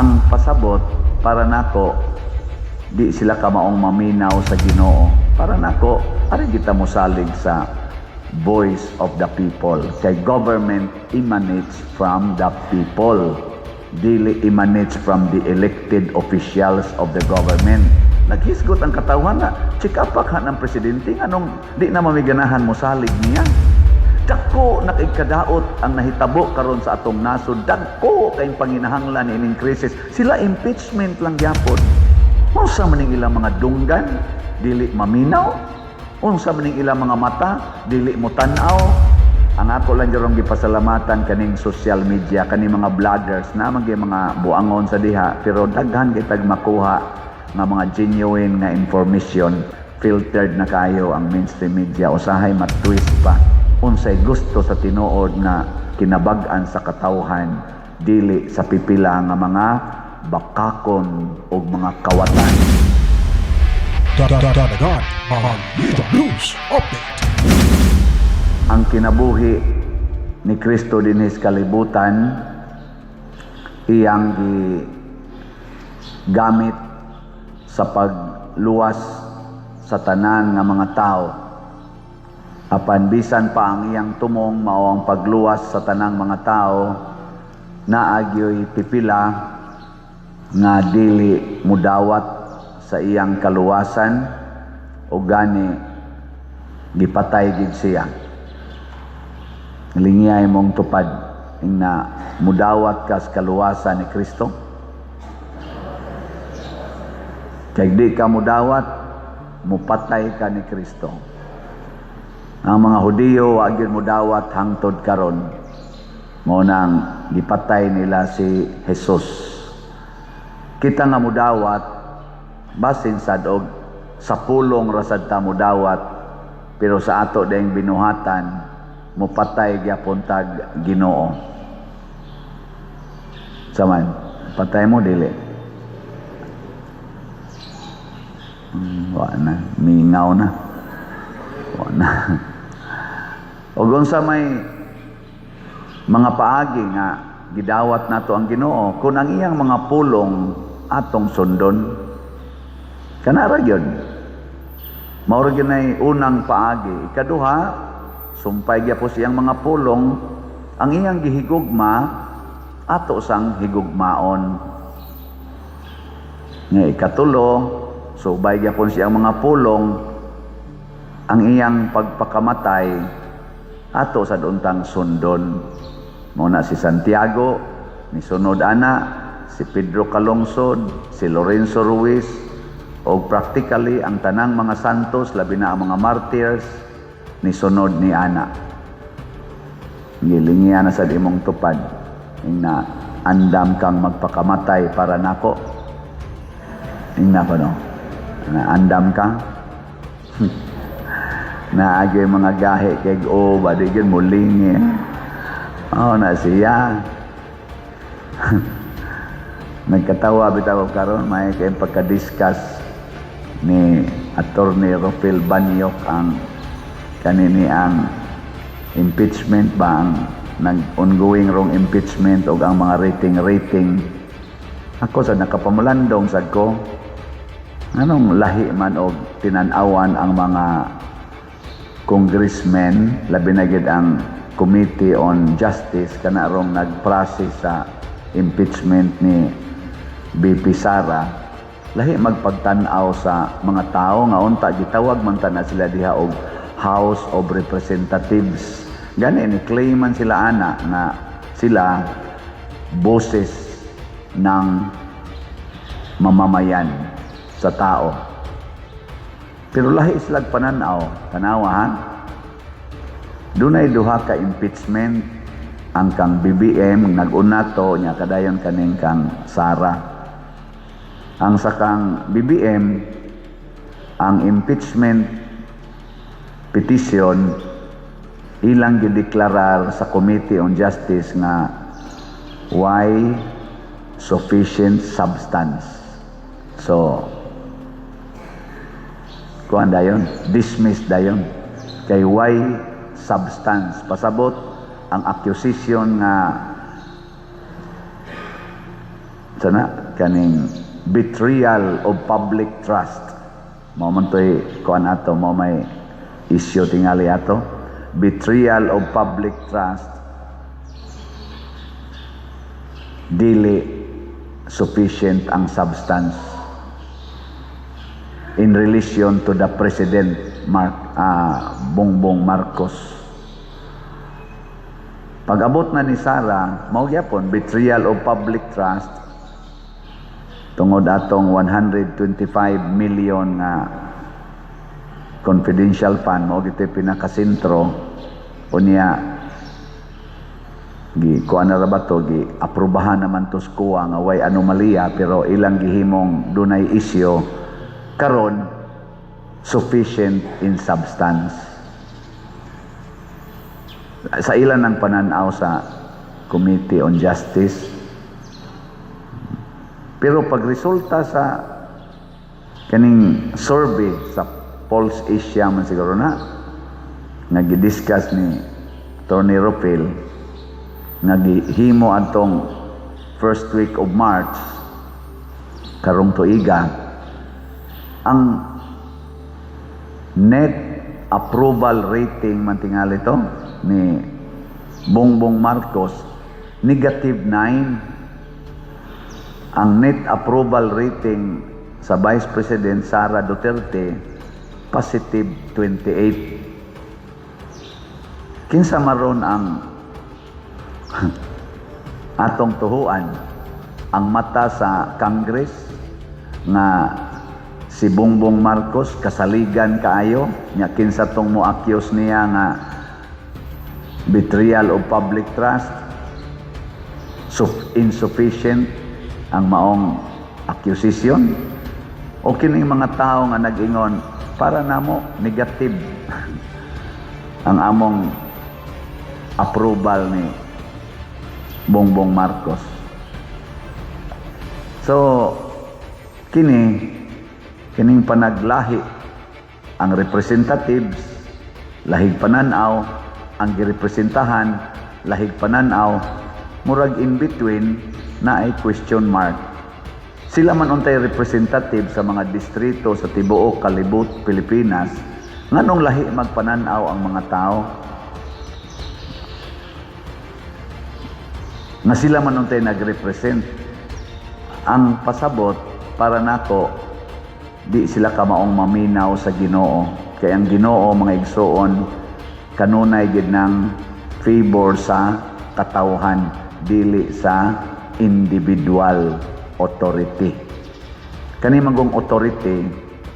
ang pasabot para nako di sila kamaong maminaw sa Ginoo. Para nako ari kita mosalig sa voice of the people. Kay government emanates from the people, dili emanates from the elected officials of the government. Naghisgot ang katawan na chikapak ng presidente anong di na mamiganahan mo salig niya. Dako nakikadaot ang nahitabo karon sa atong nasod. Dako kay panginahanglan ining krisis. Sila impeachment lang gyapon. Unsa man ning ilang mga dunggan dili maminaw? Unsa man ning ilang mga mata dili mo tan-aw? Ang ako lang jarong gipasalamatan kaning social media, kaning mga vloggers na mga buangon sa diha, pero daghan kitag makuha nga mga genuine nga information. Filtered na kayo ang mainstream media, usahay matwist pa. Unsay gusto sa tinuod na kinabag-an sa katawhan, dili sa pipila nga mga bakakon o mga kawatan. Dadagan Balita News Update. Ang kinabuhi ni Kristo dinhi sa kalibutan iyang gamit sa pagluwas sa tanan nga mga tao. Apan bisan pa ang iyang tumong mao ang pagluwas sa tanang mga tao, naagyoy pipila nga dili mudawat sa iyang kaluwasan o gani gipatay gid siya. Lingiyay mong tupad na mudawat ka sa kaluwasan ni Kristo. Kay di ka mudawat, mupatay ka ni Kristo. Ang mga Hudiyo wa gyud mudawat hangtod karon. Mao nang gipatay nila si Jesus. Kita nga mudawat basin sad og sa pulong rasad ta mudawat, pero sa ato dayang binuhatan mupatay gyapon tag Ginoo. Saman, patay mo dili. Wa na, mingaw na. Wa na. O unsa may mga paagi nga gidawat nato ang Ginoo, kung ang iyang mga pulong atong sundon, kanara gyud. Mao ra ginay unang paagi. Ikaduha, sumpay gyapon siyang mga pulong, ang iyang gihigugma ato sang higugmaon. Nga ikatulo, subay gyapon siyang mga pulong, ang iyang pagpakamatay ato sa duntang sundon. Muna si Santiago ni sunod ana, si Pedro Calungsod, si Lorenzo Ruiz, o practically ang tanang mga santos, labi na ang mga martyrs, ni sunod ni ana. Gilingiya na sa imong tupad na andam kang magpakamatay para nako. Ingna pa no, na andam ka. Naagay mga gahe kay badigin muling na siya. Nagkatawa bitaw karon may kay pagka-discuss ni Attorney Rofel Banyok ang kanini ang impeachment ba, ang nag-ongoing wrong impeachment o ang mga rating. Ako sa nakapamulandong sad ko, anong lahi man o tinan-awan ang mga congressmen, labi na gid ang Committee on Justice kana rong nag-process sa impeachment ni BP Sara, lahi magpagtan-aw sa mga tao nga unta gitawag man ta na sila diha og House of Representatives. Gani ni claiman sila ana nga sila boses ng mamamayan sa tao. Pero lahi sila pananaw, tanawa ha. Dunay duha ka impeachment, ang kang BBM nag-una to nya kadayon kaning kang Sara. Ang sa kang BBM, ang impeachment petition ilang gideklarar sa Committee on Justice nga why sufficient substance. So kuan dayon, dismiss dayon kay why substance, pasabot ang accusation nga sana kaning betrayal of public trust. Mao man toy kuan ato, mao may issue tingali ato. Betrayal of public trust, dili sufficient ang substance in relation to the President Bongbong Marcos. Pag-abot na ni Sara, mao gyapon betrayal of public trust tungod atong 125 million nga confidential fund, mao gito'y pinakasentro unya kuan na ra ba to, aprubahan naman to SCOA nga way anomalya, pero ilang gihimong dunay isyu karon sufficient in substance. Sa ilan ng pananaw sa Committee on Justice, pero pag resulta sa kaning survey sa Pulse Asia man siguro na nag-discuss ni Attorney Ropel, naghimo atong first week of March karong tuiga, ang net approval rating man tingali to ni Bongbong Marcos -9. Ang net approval rating sa Vice President Sara Duterte +28. Kinsa maron ang atong tuhuan, ang mata sa Congress nga si Bongbong Marcos kasaligan kaayo nya kinsa tong mo-accuse niya nga betrayal of public trust, insufficient ang maong accusation, o kining mga tao nga nag-ingon para namo negative ang among approval ni Bongbong Marcos. So kining panaglahi ang representatives, lahig pananaw, ang girepresentahan lahig pananaw, murag in between na ay question mark. Sila man untay representative sa mga distrito sa tibuok kalibot Pilipinas, nganong lahi magpananaw ang mga tao na sila man untay nagrepresent. Ang pasabot para nako, di sila kamaong maminaw sa Ginoo, kay ang Ginoo mga igsoon kanunay gid ng favor sa katawhan, dili sa individual authority. Kani magong authority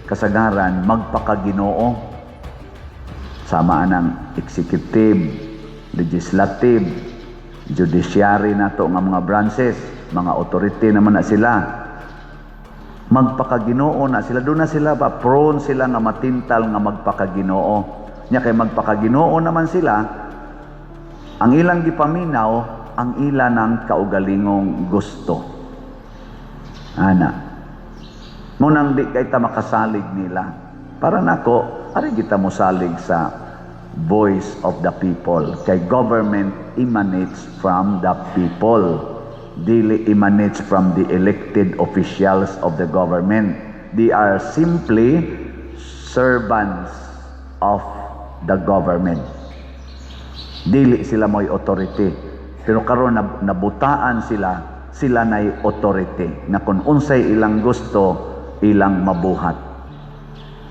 kasagaran magpakaginoo, sama ng executive, legislative, judiciary nato nga mga branches, mga authority naman na sila. Magpakaginoo na sila, doon na sila ba prone sila nga matintal nga magpakaginoo. Nya kay magpakaginoo naman sila, ang ilang gipaminaw ang ila ng kaugalingong gusto. Ana. Munang di kay ta makasalig nila. Para nako, ari kita mosalig sa voice of the people. Kay government emanates from the people. Dili emanates from the elected officials of the government. They are simply servants of the government. Dili sila mo'y authority. Pero karon nabutaan sila na'y authority. Na kung unsay ilang gusto, ilang mabuhat.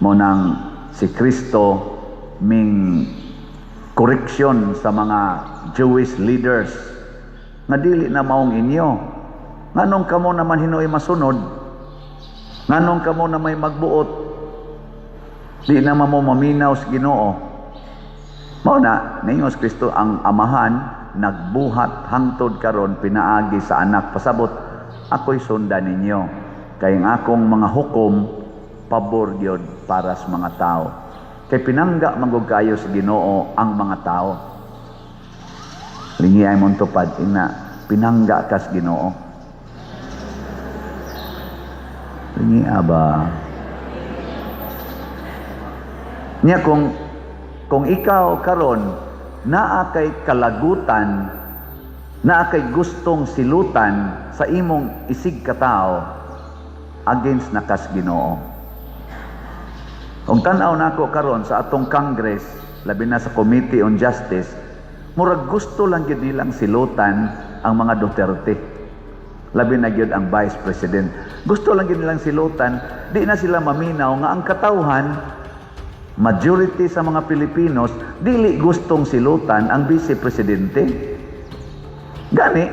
Munang si Kristo ming correction sa mga Jewish leaders nga dili na maong inyo. Nganong kamo naman hinoy masunod? Nganong kamo na may magbuot? Di na mo maminaw sa Ginoo. Mao na ningos Kristo ang amahan nagbuhat hangtod karon pinaagi sa anak, pasabot ako'y sundan ninyo kay ang akong mga hukom pabor gyud para sa mga tao. Kay pinangga manggug kayo sa Ginoo ang mga tao. Lingi ay mong tupad, ina, pinangga ka sa Ginoo. Lingi ba? Nya kung ikaw karon naa kay kalagutan na kay gustong silutan sa imong isig katao against nakas Ginoo. Kung tanaw nako karon sa atong Congress, labi na sa Committee on Justice, murag gusto lang gyud nilang silutan ang mga Duterte. Labi na gyud ang Vice President. Gusto lang gyud nilang silutan, di na sila maminaw nga ang katawhan, majority sa mga Pilipinos, dili gustong silutan ang Vice Presidente. Gani,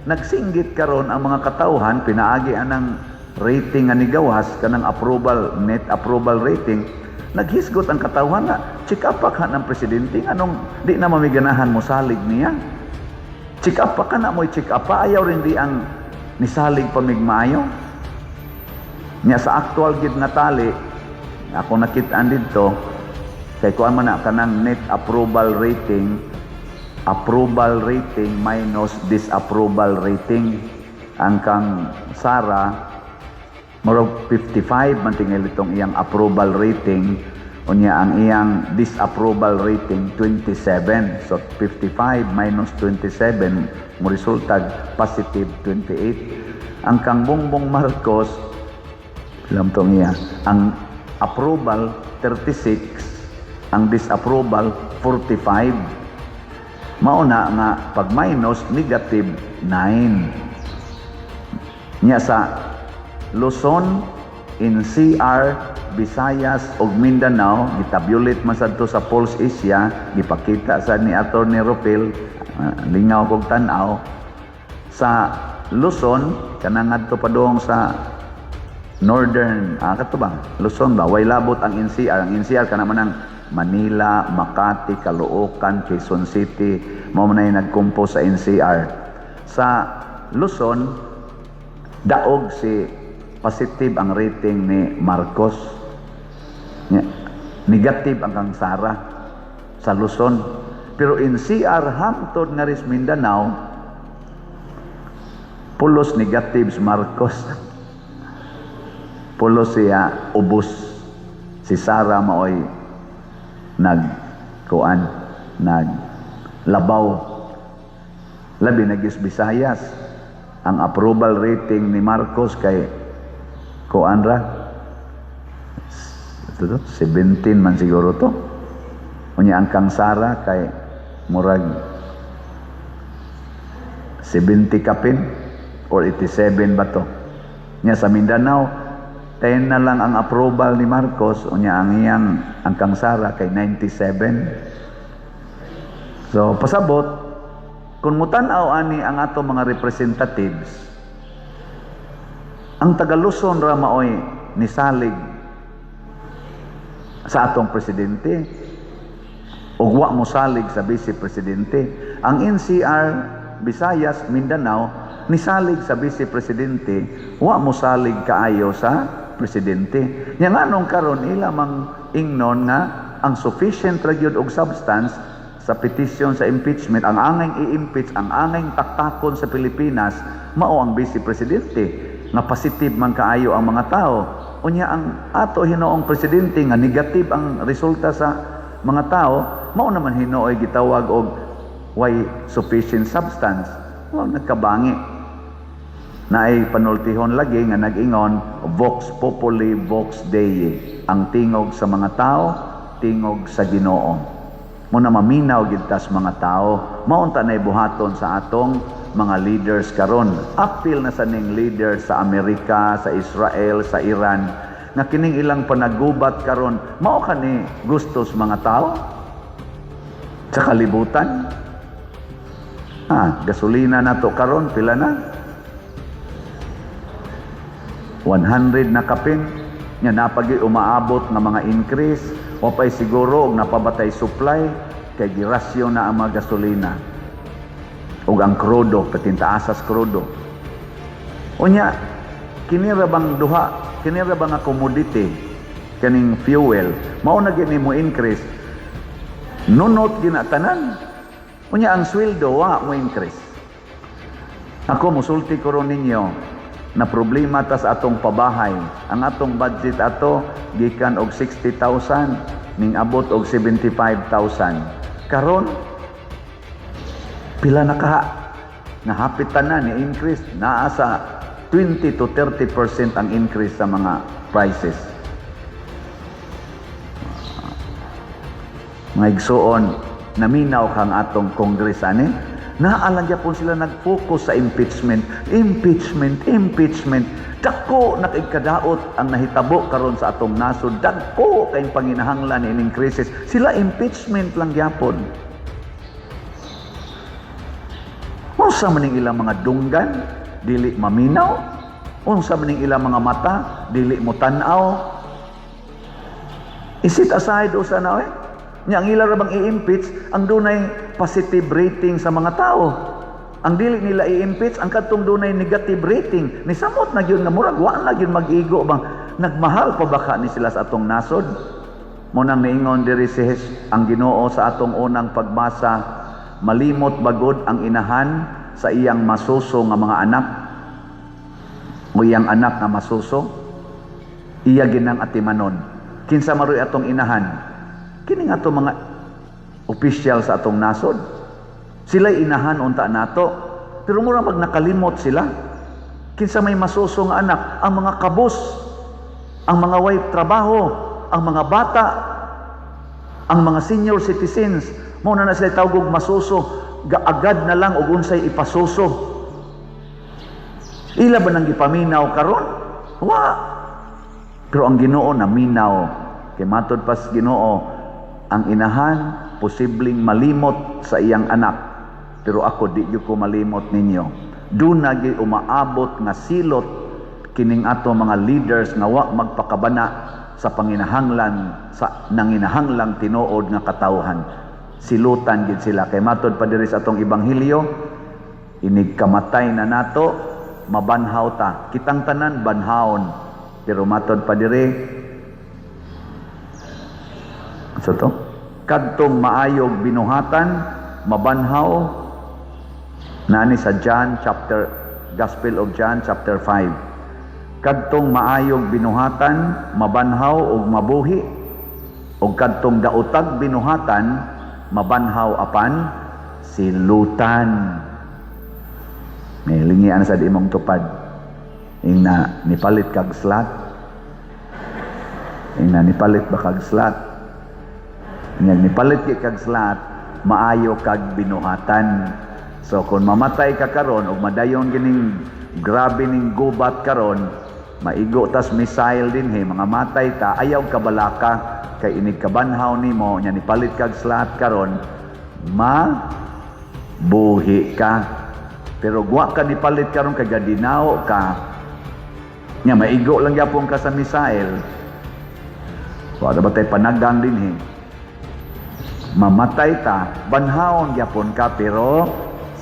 nagsinggit karon ang mga katawhan, pinaagi anang rating nga ni gawas, kanang approval, net approval rating, naghisgot ang katawhan na, check up ka ng Presidente, anong di na mamiganahan mo salig niya. Check up ka na mo, check up pa, ayaw rin di ang nisalig pamigmaayo. Niya sa actual gid nga tali, ako nakitaan dito, kay kuan man na kanang net approval rating minus disapproval rating. Ang kang Sara, murag 55 man tingel itong iyang approval rating, unya ang iyang disapproval rating 27. So 55 minus 27 mo resultag positive 28. Ang kang Bongbong Marcos, alam tong iya, ang approval 36, ang disapproval 45. Mauna nga pag minus negative 9. Nya sa Luzon, NCR, Visayas ug Mindanao, gitabulate man sadto sa Pulse Asia, gipakita sa ni Attorney Rufil, lingaw kog tan-aw. Sa Luzon, kanang ngadto pa doong sa Northern, kato ba? Luzon ba? Way labot ang NCR. Ang NCR kana man ang Manila, Makati, Caloocan, Quezon City, mao man ay nagkumpo sa NCR. Sa Luzon, daog si positive ang rating ni Marcos. Negative ang kang Sara sa Luzon. Pero NCR, hangtod nga ris Mindanao, pulos negatives Marcos. Pulos siya ubos. Si Sara maoy naglabaw. Labi nagis Visayas. Ang approval rating ni Marcos kay kuan ra 17 man siguro to. Unya ang kang Sara kay murag 70 kapin or 87 ba to. Nya sa Mindanao 10 na lang ang approval ni Marcos, unya ang iyang ang kang Sara kay 97. So pasabot kung mutan-aw ani ang ato mga representatives, ang taga Luzon ra maoy nisalig sa atong presidente ug wa mo salig sa vice presidente. Ang NCR, Visayas, Mindanao nisalig sa vice presidente, wa mo salig kaayo sa presidente. Nya nganong karon ila mang ingnon nga ang sufficient ra gyud og substance sa petition sa impeachment, ang angay i-impeach, ang angay taktakon sa Pilipinas, mao ang vice presidente nga positive man kaayo ang mga tao. Unya ang ato hinoong presidente nga negative ang resulta sa mga tao, mao naman hinooy gitawag og why sufficient substance. Wa nagkabangi. Naay panultihon lagi nga nag-ingon, Vox Populi, Vox Dei. Ang tingog sa mga tao, tingog sa Ginoo. Muna maminaw gid tas mga tao, maunta na buhaton sa atong mga leaders karon. Apil na sa ning leaders sa Amerika, sa Israel, sa Iran, nga kining ilang panagubat karon, mao kani gustos mga tao sa kalibutan. Gasolina nato karon pila na? 100 na kapin. Nya napagi umaabot nga mga increase, o pa'y siguro og napabatay supply kay girasyo na ang mga gasolina ug ang krudo, patintaasas krudo. Unya kinira bang duha, kinira bang nga commodity kaning fuel mao na gini mo increase, nunot ginatanan. Unya ang sweldo wa mo increase. Ako musulti ko ron ninyo na problema ta sa atong pabahay. Ang atong budget ato gikan og 60,000 ning abot og 75,000. Karon pila na ka nga hapitan na ni increase naa sa 20 to 30% ang increase sa mga prices. Mga igsuon, naminaw kang atong Congress ani, naalagya po sila nag-focus sa impeachment. Dako nakikadaot ang nahitabo karon sa atong nasod. Dako kay panginahanglan ining krisis. Sila impeachment lang gyapon. Unsa man ning ilang mga dunggan, dili maminaw. Unsa man ning ilang mga mata, dili mo tan-aw. Isit aside usa na nya ang ila ra bang i-impeach ang dunay positive rating sa mga tao. Ang dili nila i-impeach ang kadtong dunay negative rating. Ni samot na gyud nga murag wa na gyud mag-igo bang nagmahal pa baka ni sila sa atong nasod. Mo nang niingon diri si ang Ginoo sa atong unang pagbasa, malimot bagod ang inahan sa iyang masuso nga mga anak. O iyang anak nga masuso, iya ginang atimanon. Kinsa maroy atong inahan? Kining atong mga opisyal sa atong nasod. Sila'y inahan unta nato. Pero mura pag nakalimot sila, kinsa may masuso nga anak, ang mga kabus, ang mga way trabaho, ang mga bata, ang mga senior citizens, muna na sila tawag masuso, gaagad na lang og unsay ipasuso. Ila ba nang gipaminaw karon? Wa. Pero ang Ginoo naminaw. Kay matod pas Ginoo, ang inahan posibleng malimot sa iyang anak. Pero ako di ko malimot ninyo. Doon nagi umaabot nga silot kining ato mga leaders nga wa magpakabana sa panginahanglan sa nanginahanglang tinuod nga katawhan. Silutan gid sila kay matod pa diri sa atong ebanghelyo, inig kamatay na nato, mabanhaw ta. Kitang tanan banhaon. Pero matod pa diri so to kadtong maayog binuhatan, mabanhaw nani sa Gospel of John chapter 5. Kadtong maayog binuhatan, mabanhaw ug mabuhi. Ug kadtong daotag binuhatan, mabanhaw apan silutan. May lingian sa di mong tupad. Ingna nipalit kag slot. Ingna nipalit ba kag slot? Ingna nipalit kag slot, maayo kag binuhatan. So kung mamatay ka karon o madayon gining grabe ning gubat karon, maigo tas missile din mga matay ta, ayaw ka balaka kay inig kabanhaw nimo nya nipalit kag slot karon, buhi ka. Pero guwa ka nipalit karon kay gadinaw ka, nya maigo lang gyapon ka sa missile. Wa ba tay panagang din mamatay ta, banhawon gyapon ka pero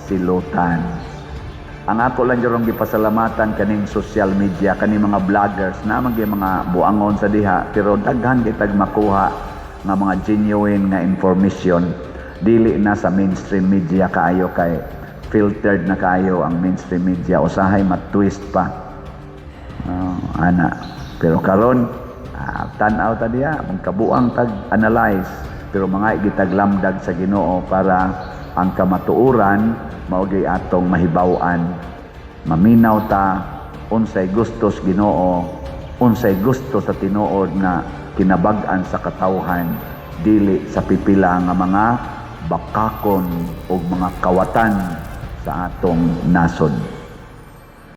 silutan. Ang ako lang jorong gipasalamatan kaning social media, kaning mga vloggers na mga buangon sa diha, pero daghan kitag makuha nga mga genuine nga information. Dili na sa mainstream media kaayo kay filtered na kaayo ang mainstream media, usahay matwist pa. Ana. Pero karon tan-aw ta diha, magkabuang tag-analyze, pero mga gitaglamdag sa Ginoo para ang kamatuoran maugay atong mahibaw-an. Maminaw ta unsay gustos Ginoo, unsay gusto sa tinuod nga kinabag-an sa katawhan, dili sa pipila nga mga bakakon o mga kawatan sa atong nasod.